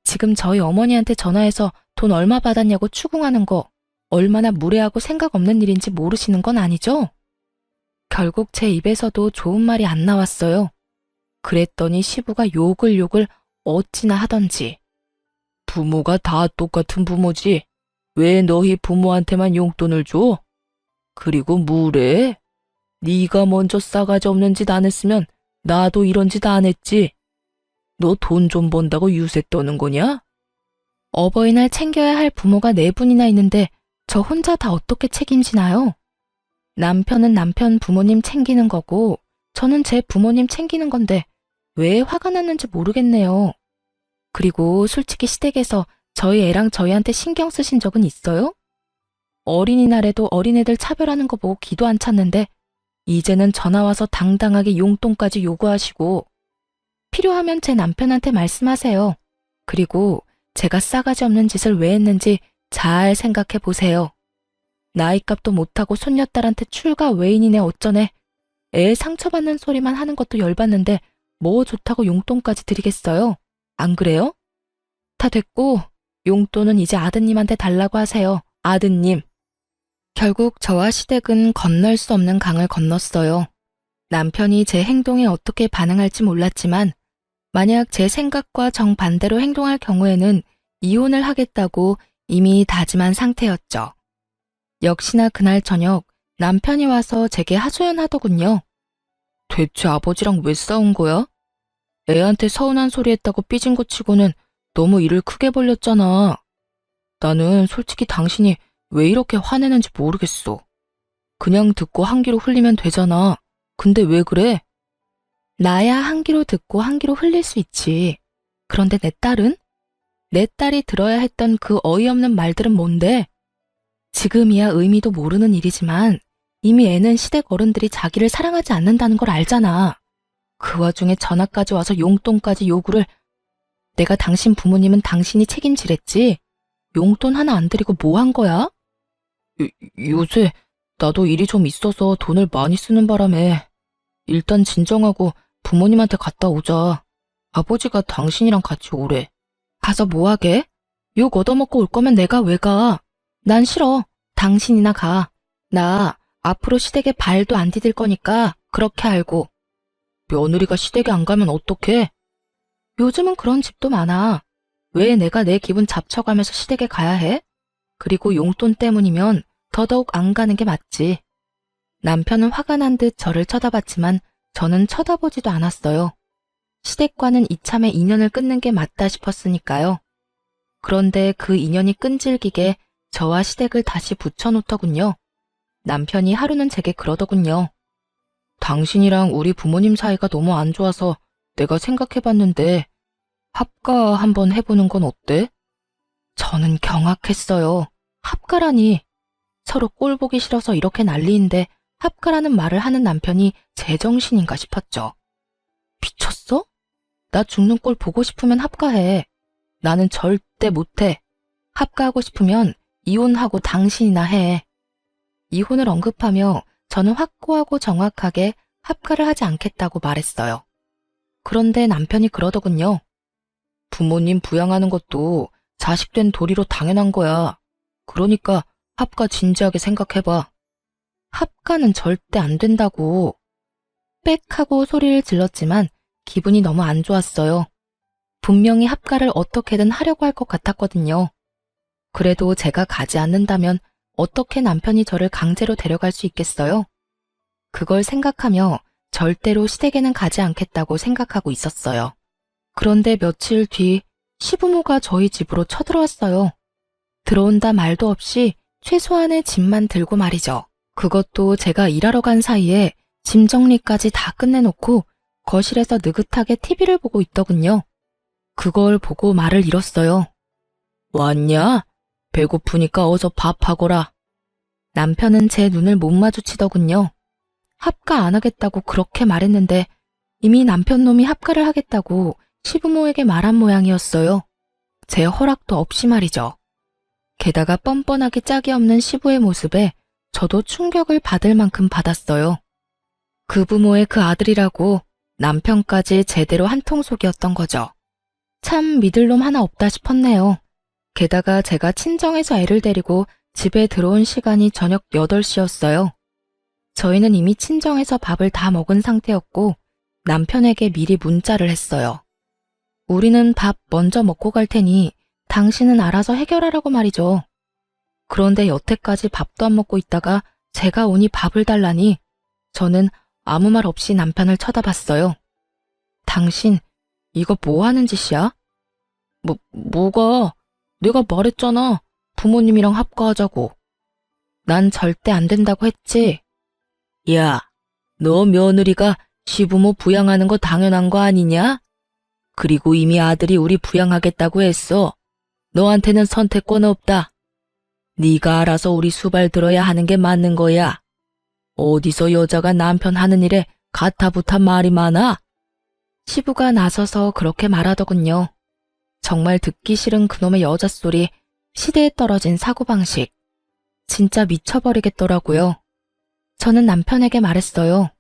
지금 저희 어머니한테 전화해서 돈 얼마 받았냐고 추궁하는 거 얼마나 무례하고 생각 없는 일인지 모르시는 건 아니죠? 결국 제 입에서도 좋은 말이 안 나왔어요. 그랬더니 시부가 욕을 어찌나 하던지. 부모가 다 똑같은 부모지. 왜 너희 부모한테만 용돈을 줘? 그리고 무례해? 네가 먼저 싸가지 없는 짓 안 했으면 나도 이런 짓 안 했지. 너 돈 좀 번다고 유세 떠는 거냐? 어버이날 챙겨야 할 부모가 4분이나 있는데 저 혼자 다 어떻게 책임지나요? 남편은 남편 부모님 챙기는 거고 저는 제 부모님 챙기는 건데 왜 화가 났는지 모르겠네요. 그리고 솔직히 시댁에서 저희 애랑 저희한테 신경 쓰신 적은 있어요? 어린이날에도 어린애들 차별하는 거 보고 기도 안 찼는데 이제는 전화와서 당당하게 용돈까지 요구하시고 필요하면 제 남편한테 말씀하세요. 그리고 제가 싸가지 없는 짓을 왜 했는지 잘 생각해 보세요. 나이값도 못하고 손녀딸한테 출가 외인이네 어쩌네. 애 상처받는 소리만 하는 것도 열받는데 뭐 좋다고 용돈까지 드리겠어요? 안 그래요? 다 됐고 용돈은 이제 아드님한테 달라고 하세요. 아드님. 결국 저와 시댁은 건널 수 없는 강을 건넜어요. 남편이 제 행동에 어떻게 반응할지 몰랐지만 만약 제 생각과 정반대로 행동할 경우에는 이혼을 하겠다고 이미 다짐한 상태였죠. 역시나 그날 저녁 남편이 와서 제게 하소연하더군요. 대체 아버지랑 왜 싸운 거야? 애한테 서운한 소리 했다고 삐진 것 치고는 너무 일을 크게 벌렸잖아. 나는 솔직히 당신이 왜 이렇게 화내는지 모르겠어. 그냥 듣고 한 귀로 흘리면 되잖아. 근데 왜 그래? 나야 한 귀로 듣고 한 귀로 흘릴 수 있지. 그런데 내 딸은? 내 딸이 들어야 했던 그 어이없는 말들은 뭔데? 지금이야 의미도 모르는 일이지만 이미 애는 시댁 어른들이 자기를 사랑하지 않는다는 걸 알잖아. 그 와중에 전화까지 와서 용돈까지 요구를. 내가 당신 부모님은 당신이 책임지랬지? 용돈 하나 안 드리고 뭐 한 거야? 요새 나도 일이 좀 있어서 돈을 많이 쓰는 바람에 일단 진정하고 부모님한테 갔다 오자. 아버지가 당신이랑 같이 오래. 가서 뭐 하게? 욕 얻어먹고 올 거면 내가 왜 가? 난 싫어. 당신이나 가. 나 앞으로 시댁에 발도 안 디딜 거니까 그렇게 알고. 며느리가 시댁에 안 가면 어떡해? 요즘은 그런 집도 많아. 왜 내가 내 기분 잡쳐가면서 시댁에 가야 해? 그리고 용돈 때문이면 더더욱 안 가는 게 맞지. 남편은 화가 난 듯 저를 쳐다봤지만 저는 쳐다보지도 않았어요. 시댁과는 이참에 인연을 끊는 게 맞다 싶었으니까요. 그런데 그 인연이 끈질기게 저와 시댁을 다시 붙여놓더군요. 남편이 하루는 제게 그러더군요. 당신이랑 우리 부모님 사이가 너무 안 좋아서 내가 생각해봤는데 합가 한번 해보는 건 어때? 저는 경악했어요. 합가라니. 서로 꼴 보기 싫어서 이렇게 난리인데 합가라는 말을 하는 남편이 제정신인가 싶었죠. 미쳤어? 나 죽는 꼴 보고 싶으면 합가해. 나는 절대 못해. 합가하고 싶으면 이혼하고 당신이나 해. 이혼을 언급하며 저는 확고하고 정확하게 합가를 하지 않겠다고 말했어요. 그런데 남편이 그러더군요. 부모님 부양하는 것도 자식된 도리로 당연한 거야. 그러니까 합가 진지하게 생각해봐. 합가는 절대 안 된다고. 빽 하고 소리를 질렀지만 기분이 너무 안 좋았어요. 분명히 합가를 어떻게든 하려고 할 것 같았거든요. 그래도 제가 가지 않는다면 어떻게 남편이 저를 강제로 데려갈 수 있겠어요? 그걸 생각하며 절대로 시댁에는 가지 않겠다고 생각하고 있었어요. 그런데 며칠 뒤 시부모가 저희 집으로 쳐들어왔어요. 들어온다 말도 없이 최소한의 짐만 들고 말이죠. 그것도 제가 일하러 간 사이에 짐 정리까지 다 끝내놓고 거실에서 느긋하게 TV를 보고 있더군요. 그걸 보고 말을 잃었어요. 왔냐? 배고프니까 어서 밥하거라. 남편은 제 눈을 못 마주치더군요. 합가 안 하겠다고 그렇게 말했는데 이미 남편 놈이 합가를 하겠다고 시부모에게 말한 모양이었어요. 제 허락도 없이 말이죠. 게다가 뻔뻔하게 짝이 없는 시부의 모습에 저도 충격을 받을 만큼 받았어요. 그 부모의 그 아들이라고 남편까지 제대로 한통속이었던 거죠. 참 믿을 놈 하나 없다 싶었네요. 게다가 제가 친정에서 애를 데리고 집에 들어온 시간이 저녁 8시였어요. 저희는 이미 친정에서 밥을 다 먹은 상태였고 남편에게 미리 문자를 했어요. 우리는 밥 먼저 먹고 갈 테니 당신은 알아서 해결하라고 말이죠. 그런데 여태까지 밥도 안 먹고 있다가 제가 오니 밥을 달라니 저는 아무 말 없이 남편을 쳐다봤어요. 당신 이거 뭐 하는 짓이야? 뭐가? 내가 말했잖아. 부모님이랑 합가하자고. 난 절대 안 된다고 했지. 야, 너 며느리가 시부모 부양하는 거 당연한 거 아니냐? 그리고 이미 아들이 우리 부양하겠다고 했어. 너한테는 선택권 없다. 네가 알아서 우리 수발 들어야 하는 게 맞는 거야. 어디서 여자가 남편 하는 일에 가타부타 말이 많아? 시부가 나서서 그렇게 말하더군요. 정말 듣기 싫은 그놈의 여자 소리, 시대에 떨어진 사고방식. 진짜 미쳐버리겠더라고요. 저는 남편에게 말했어요.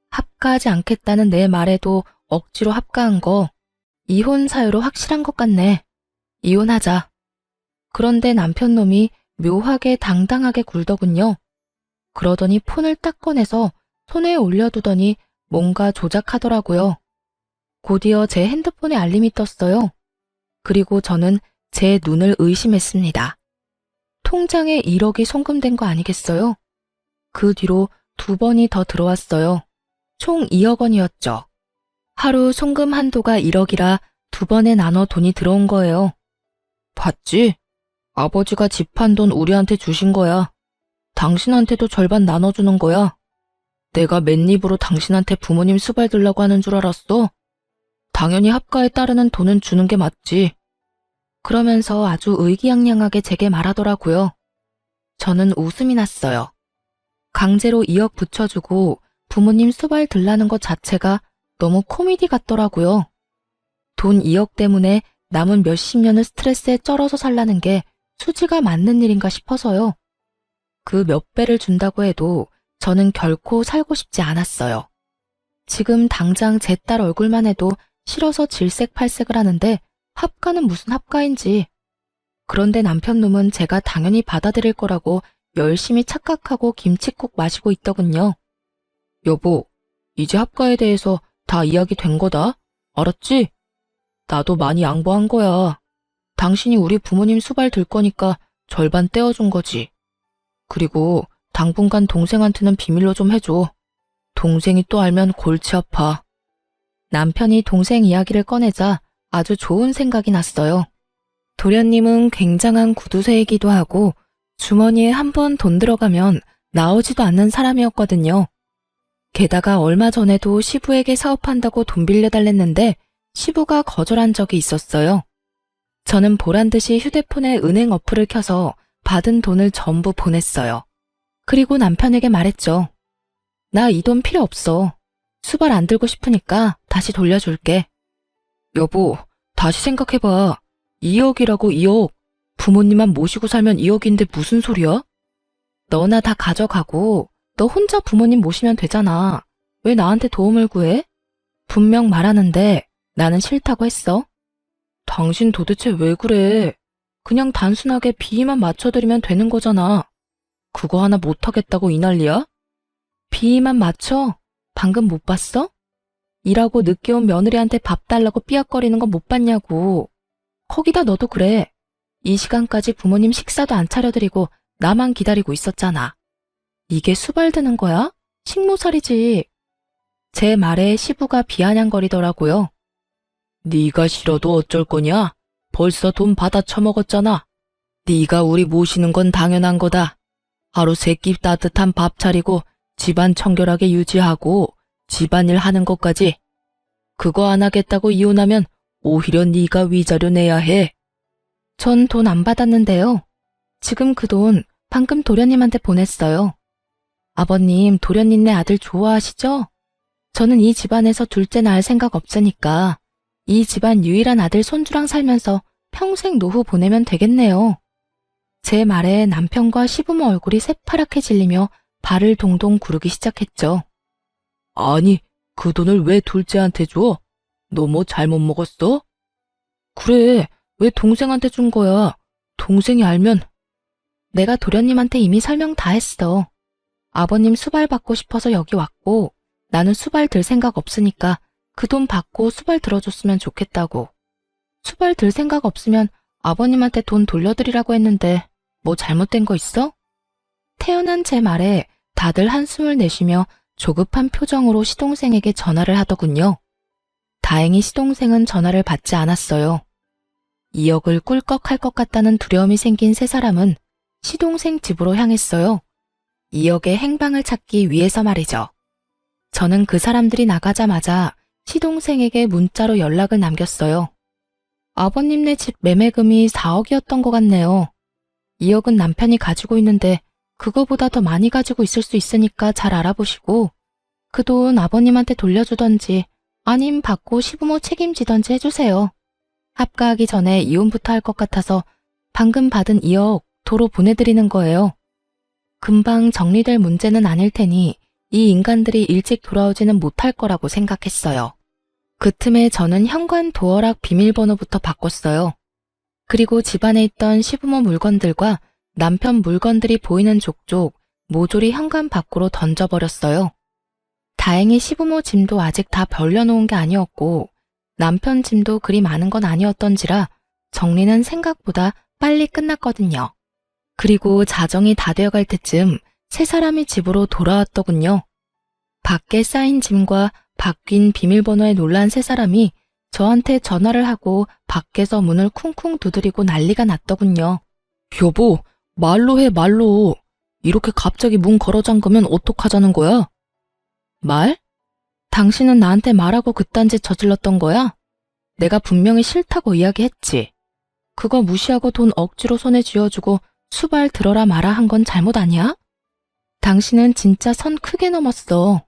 합가하지 않겠다는 내 말에도 억지로 합가한 거 이혼 사유로 확실한 것 같네. 이혼하자. 그런데 남편 놈이 묘하게 당당하게 굴더군요. 그러더니 폰을 딱 꺼내서 손에 올려두더니 뭔가 조작하더라고요. 곧이어 제 핸드폰에 알림이 떴어요. 그리고 저는 제 눈을 의심했습니다. 통장에 1억이 송금된 거 아니겠어요? 그 뒤로 2번이 더 들어왔어요. 총 2억 원이었죠. 하루 송금 한도가 1억이라 2번에 나눠 돈이 들어온 거예요. 봤지? 아버지가 집 판 돈 우리한테 주신 거야. 당신한테도 절반 나눠주는 거야. 내가 맨입으로 당신한테 부모님 수발 들라고 하는 줄 알았어? 당연히 합가에 따르는 돈은 주는 게 맞지. 그러면서 아주 의기양양하게 제게 말하더라고요. 저는 웃음이 났어요. 강제로 2억 붙여주고 부모님 수발 들라는 것 자체가 너무 코미디 같더라고요. 돈 2억 때문에 남은 몇십 년을 스트레스에 쩔어서 살라는 게 수지가 맞는 일인가 싶어서요. 그 몇 배를 준다고 해도 저는 결코 살고 싶지 않았어요. 지금 당장 제 딸 얼굴만 해도 싫어서 질색팔색을 하는데 합가는 무슨 합가인지. 그런데 남편 놈은 제가 당연히 받아들일 거라고 열심히 착각하고 김칫국 마시고 있더군요. 여보, 이제 합가에 대해서 다 이야기 된 거다. 알았지? 나도 많이 양보한 거야. 당신이 우리 부모님 수발 들 거니까 절반 떼어준 거지. 그리고 당분간 동생한테는 비밀로 좀 해줘. 동생이 또 알면 골치 아파. 남편이 동생 이야기를 꺼내자 아주 좋은 생각이 났어요. 도련님은 굉장한 구두쇠이기도 하고 주머니에 한 번 돈 들어가면 나오지도 않는 사람이었거든요. 게다가 얼마 전에도 시부에게 사업한다고 돈 빌려달랬는데 시부가 거절한 적이 있었어요. 저는 보란듯이 휴대폰에 은행 어플을 켜서 받은 돈을 전부 보냈어요. 그리고 남편에게 말했죠. 나 이 돈 필요 없어. 수발 안 들고 싶으니까 다시 돌려줄게. 여보, 다시 생각해봐. 2억이라고 2억. 부모님만 모시고 살면 2억인데 무슨 소리야? 너나 다 가져가고 너 혼자 부모님 모시면 되잖아. 왜 나한테 도움을 구해? 분명 말하는데 나는 싫다고 했어. 당신 도대체 왜 그래? 그냥 단순하게 비위만 맞춰드리면 되는 거잖아. 그거 하나 못하겠다고 이 난리야? 비위만 맞춰? 방금 못 봤어? 일하고 늦게 온 며느리한테 밥 달라고 삐약거리는 거 못 봤냐고. 거기다 너도 그래. 이 시간까지 부모님 식사도 안 차려드리고 나만 기다리고 있었잖아. 이게 수발드는 거야? 식모살이지. 제 말에 시부가 비아냥거리더라고요. 네가 싫어도 어쩔 거냐? 벌써 돈 받아 처먹었잖아. 네가 우리 모시는 건 당연한 거다. 하루 세 끼 따뜻한 밥 차리고 집안 청결하게 유지하고 집안일 하는 것까지. 그거 안 하겠다고 이혼하면 오히려 네가 위자료 내야 해. 전 돈 안 받았는데요. 지금 그 돈 방금 도련님한테 보냈어요. 아버님, 도련님네 아들 좋아하시죠? 저는 이 집안에서 둘째 낳을 생각 없으니까 이 집안 유일한 아들 손주랑 살면서 평생 노후 보내면 되겠네요. 제 말에 남편과 시부모 얼굴이 새파랗게 질리며 발을 동동 구르기 시작했죠. 아니, 그 돈을 왜 둘째한테 줘? 너 뭐 잘못 먹었어? 그래, 왜 동생한테 준 거야? 동생이 알면. 내가 도련님한테 이미 설명 다 했어. 아버님 수발 받고 싶어서 여기 왔고 나는 수발 들 생각 없으니까 그 돈 받고 수발 들어줬으면 좋겠다고. 수발 들 생각 없으면 아버님한테 돈 돌려드리라고 했는데 뭐 잘못된 거 있어? 태어난 제 말에 다들 한숨을 내쉬며 조급한 표정으로 시동생에게 전화를 하더군요. 다행히 시동생은 전화를 받지 않았어요. 2억을 꿀꺽할 것 같다는 두려움이 생긴 세 사람은 시동생 집으로 향했어요. 2억의 행방을 찾기 위해서 말이죠. 저는 그 사람들이 나가자마자 시동생에게 문자로 연락을 남겼어요. 아버님네 집 매매금이 4억이었던 것 같네요. 2억은 남편이 가지고 있는데 그거보다 더 많이 가지고 있을 수 있으니까 잘 알아보시고 그 돈 아버님한테 돌려주던지 아님 받고 시부모 책임지던지 해주세요. 합가하기 전에 이혼부터 할 것 같아서 방금 받은 2억 도로 보내드리는 거예요. 금방 정리될 문제는 아닐 테니 이 인간들이 일찍 돌아오지는 못할 거라고 생각했어요. 그 틈에 저는 현관 도어락 비밀번호부터 바꿨어요. 그리고 집안에 있던 시부모 물건들과 남편 물건들이 보이는 족족 모조리 현관 밖으로 던져버렸어요. 다행히 시부모 짐도 아직 다 벌려놓은 게 아니었고 남편 짐도 그리 많은 건 아니었던지라 정리는 생각보다 빨리 끝났거든요. 그리고 자정이 다 되어갈 때쯤 세 사람이 집으로 돌아왔더군요. 밖에 쌓인 짐과 바뀐 비밀번호에 놀란 세 사람이 저한테 전화를 하고 밖에서 문을 쿵쿵 두드리고 난리가 났더군요. 여보, 말로 해, 말로. 이렇게 갑자기 문 걸어 잠그면 어떡하자는 거야? 말? 당신은 나한테 말하고 그딴 짓 저질렀던 거야? 내가 분명히 싫다고 이야기했지. 그거 무시하고 돈 억지로 손에 쥐어주고 수발 들어라 마라 한 건 잘못 아니야? 당신은 진짜 선 크게 넘었어.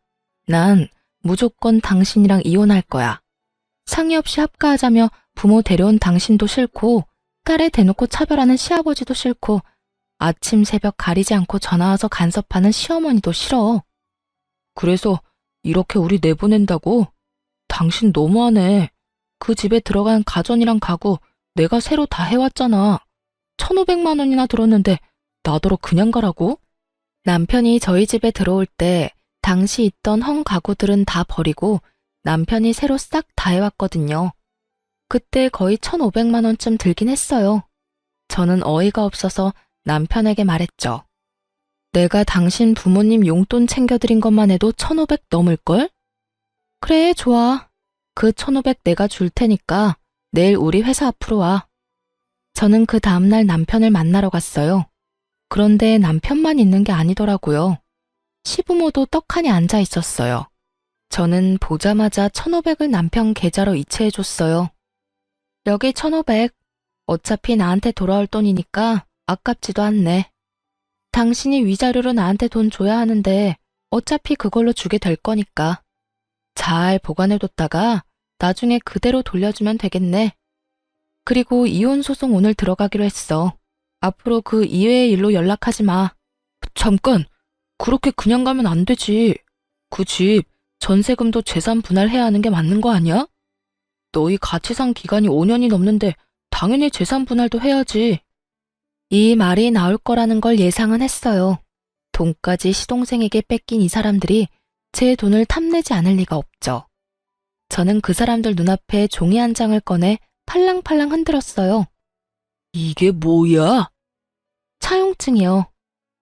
난 무조건 당신이랑 이혼할 거야. 상의 없이 합가하자며 부모 데려온 당신도 싫고 딸에 대놓고 차별하는 시아버지도 싫고 아침 새벽 가리지 않고 전화와서 간섭하는 시어머니도 싫어. 그래서 이렇게 우리 내보낸다고? 당신 너무하네. 그 집에 들어간 가전이랑 가구 내가 새로 다 해왔잖아. 1,500만 원이나 들었는데 나더러 그냥 가라고? 남편이 저희 집에 들어올 때 당시 있던 헝 가구들은 다 버리고 남편이 새로 싹 다 해왔거든요. 그때 거의 1,500만 원쯤 들긴 했어요. 저는 어이가 없어서 남편에게 말했죠. 내가 당신 부모님 용돈 챙겨드린 것만 해도 1,500 넘을걸? 그래, 좋아. 그 1,500 내가 줄 테니까 내일 우리 회사 앞으로 와. 저는 그 다음날 남편을 만나러 갔어요. 그런데 남편만 있는 게 아니더라고요. 시부모도 떡하니 앉아 있었어요. 저는 보자마자 1,500을 남편 계좌로 이체해줬어요. 여기 1,500. 어차피 나한테 돌아올 돈이니까 아깝지도 않네. 당신이 위자료로 나한테 돈 줘야 하는데 어차피 그걸로 주게 될 거니까. 잘 보관해뒀다가 나중에 그대로 돌려주면 되겠네. 그리고 이혼 소송 오늘 들어가기로 했어. 앞으로 그 이외의 일로 연락하지 마. 잠깐, 그렇게 그냥 가면 안 되지. 그 집 전세금도 재산 분할해야 하는 게 맞는 거 아니야? 너희 같이 산 기간이 5년이 넘는데 당연히 재산 분할도 해야지. 이 말이 나올 거라는 걸 예상은 했어요. 돈까지 시동생에게 뺏긴 이 사람들이 제 돈을 탐내지 않을 리가 없죠. 저는 그 사람들 눈앞에 종이 한 장을 꺼내 팔랑팔랑 흔들었어요. 이게 뭐야? 차용증이요.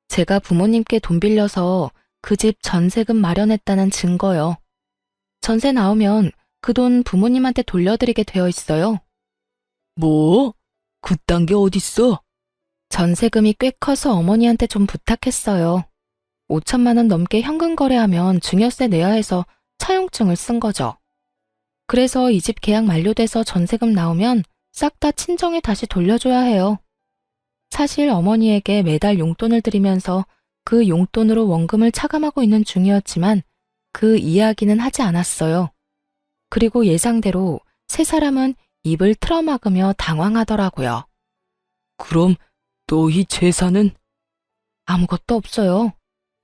제가 부모님께 돈 빌려서 그 집 전세금 마련했다는 증거요. 전세 나오면 그 돈 부모님한테 돌려드리게 되어 있어요. 뭐? 그딴 게 어딨어? 전세금이 꽤 커서 어머니한테 좀 부탁했어요. 5천만 원 넘게 현금 거래하면 증여세 내야 해서 차용증을 쓴 거죠. 그래서 이 집 계약 만료돼서 전세금 나오면 싹 다 친정에 다시 돌려줘야 해요. 사실 어머니에게 매달 용돈을 드리면서 그 용돈으로 원금을 차감하고 있는 중이었지만 그 이야기는 하지 않았어요. 그리고 예상대로 세 사람은 입을 틀어막으며 당황하더라고요. 그럼 너희 재산은? 아무것도 없어요.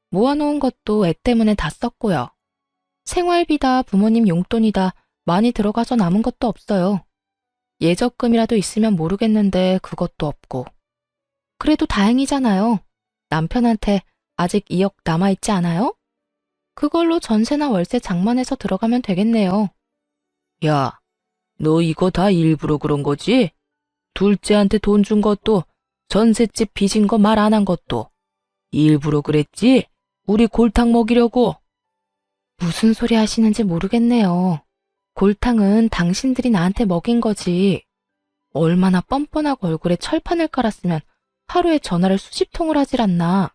모아놓은 것도 애 때문에 다 썼고요. 생활비다 부모님 용돈이다 많이 들어가서 남은 것도 없어요. 예적금이라도 있으면 모르겠는데 그것도 없고. 그래도 다행이잖아요. 남편한테 아직 2억 남아있지 않아요? 그걸로 전세나 월세 장만해서 들어가면 되겠네요. 야, 너 이거 다 일부러 그런 거지? 둘째한테 돈 준 것도 전셋집 빚인 거 말 안 한 것도 일부러 그랬지? 우리 골탕 먹이려고. 무슨 소리 하시는지 모르겠네요. 골탕은 당신들이 나한테 먹인 거지. 얼마나 뻔뻔하고 얼굴에 철판을 깔았으면 하루에 전화를 수십 통을 하질 않나.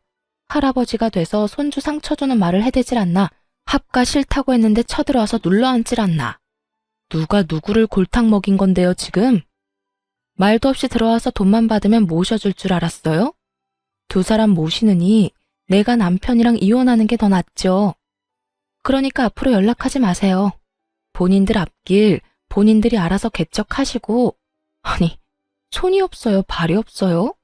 할아버지가 돼서 손주 상처 주는 말을 해대질 않나. 합가 싫다고 했는데 쳐들어와서 눌러앉질 않나. 누가 누구를 골탕 먹인 건데요, 지금? 말도 없이 들어와서 돈만 받으면 모셔줄 줄 알았어요? 두 사람 모시느니 내가 남편이랑 이혼하는 게 더 낫죠. 그러니까 앞으로 연락하지 마세요. 본인들 앞길 본인들이 알아서 개척하시고. 아니, 손이 없어요, 발이 없어요?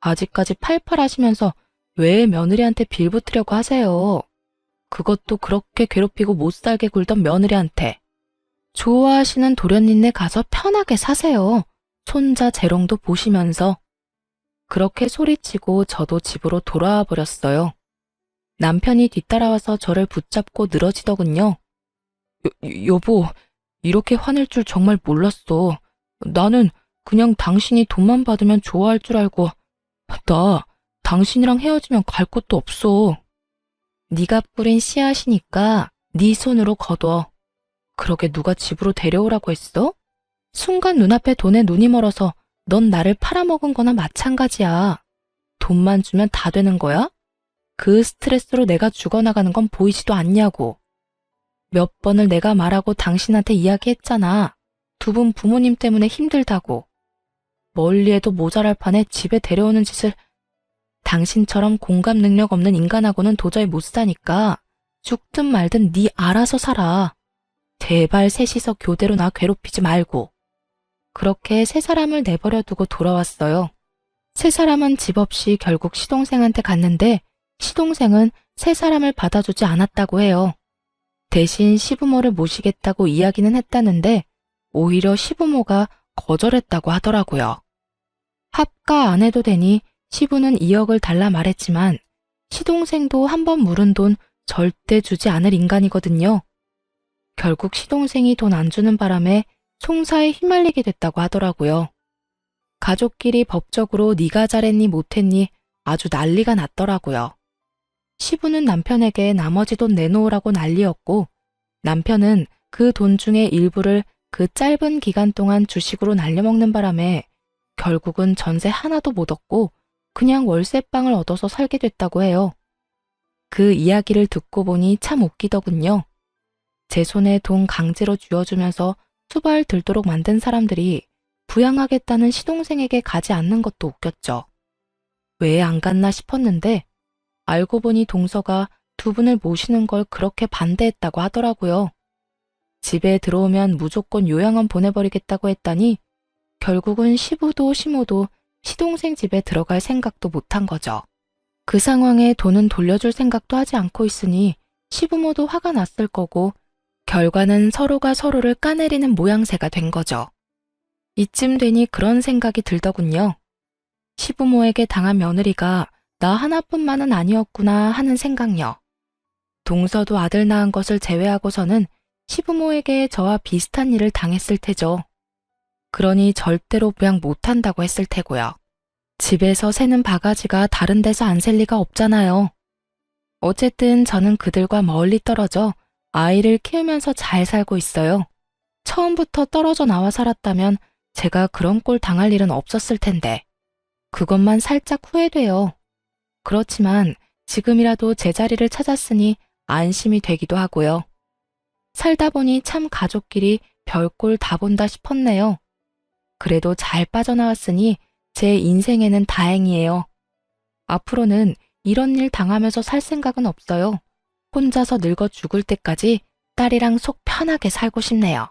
아직까지 팔팔하시면서 왜 며느리한테 빌붙으려고 하세요? 그것도 그렇게 괴롭히고 못살게 굴던 며느리한테. 좋아하시는 도련님네 가서 편하게 사세요. 손자 재롱도 보시면서. 그렇게 소리치고 저도 집으로 돌아와 버렸어요. 남편이 뒤따라와서 저를 붙잡고 늘어지더군요. 여보, 이렇게 화낼 줄 정말 몰랐어. 나는 그냥 당신이 돈만 받으면 좋아할 줄 알고. 나 당신이랑 헤어지면 갈 곳도 없어. 네가 뿌린 씨앗이니까 네 손으로 거둬. 그러게 누가 집으로 데려오라고 했어? 순간 눈앞에 돈에 눈이 멀어서 넌 나를 팔아먹은 거나 마찬가지야. 돈만 주면 다 되는 거야? 그 스트레스로 내가 죽어나가는 건 보이지도 않냐고. 몇 번을 내가 말하고 당신한테 이야기했잖아. 두 분 부모님 때문에 힘들다고. 멀리해도 모자랄 판에 집에 데려오는 짓을. 당신처럼 공감 능력 없는 인간하고는 도저히 못 사니까 죽든 말든 네 알아서 살아. 제발 셋이서 교대로 나 괴롭히지 말고. 그렇게 세 사람을 내버려 두고 돌아왔어요. 세 사람은 집 없이 결국 시동생한테 갔는데 시동생은 세 사람을 받아주지 않았다고 해요. 대신 시부모를 모시겠다고 이야기는 했다는데 오히려 시부모가 거절했다고 하더라고요. 합가 안 해도 되니 시부는 2억을 달라 말했지만 시동생도 한 번 물은 돈 절대 주지 않을 인간이거든요. 결국 시동생이 돈 안 주는 바람에 송사에 휘말리게 됐다고 하더라고요. 가족끼리 법적으로 네가 잘했니 못했니 아주 난리가 났더라고요. 시부는 남편에게 나머지 돈 내놓으라고 난리였고 남편은 그 돈 중에 일부를 그 짧은 기간 동안 주식으로 날려먹는 바람에 결국은 전세 하나도 못 얻고 그냥 월세방을 얻어서 살게 됐다고 해요. 그 이야기를 듣고 보니 참 웃기더군요. 제 손에 돈 강제로 쥐어주면서 수발 들도록 만든 사람들이 부양하겠다는 시동생에게 가지 않는 것도 웃겼죠. 왜 안 갔나 싶었는데 알고 보니 동서가 두 분을 모시는 걸 그렇게 반대했다고 하더라고요. 집에 들어오면 무조건 요양원 보내버리겠다고 했다니 결국은 시부도 시모도 시동생 집에 들어갈 생각도 못한 거죠. 그 상황에 돈은 돌려줄 생각도 하지 않고 있으니 시부모도 화가 났을 거고 결과는 서로가 서로를 까내리는 모양새가 된 거죠. 이쯤 되니 그런 생각이 들더군요. 시부모에게 당한 며느리가 나 하나뿐만은 아니었구나 하는 생각요. 동서도 아들 낳은 것을 제외하고서는 시부모에게 저와 비슷한 일을 당했을 테죠. 그러니 절대로 부양 못한다고 했을 테고요. 집에서 새는 바가지가 다른 데서 안 셀 리가 없잖아요. 어쨌든 저는 그들과 멀리 떨어져 아이를 키우면서 잘 살고 있어요. 처음부터 떨어져 나와 살았다면 제가 그런 꼴 당할 일은 없었을 텐데. 그것만 살짝 후회돼요. 그렇지만 지금이라도 제자리를 찾았으니 안심이 되기도 하고요. 살다 보니 참 가족끼리 별꼴 다 본다 싶었네요. 그래도 잘 빠져나왔으니 제 인생에는 다행이에요. 앞으로는 이런 일 당하면서 살 생각은 없어요. 혼자서 늙어 죽을 때까지 딸이랑 속 편하게 살고 싶네요.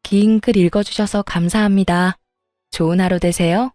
긴 글 읽어주셔서 감사합니다. 좋은 하루 되세요.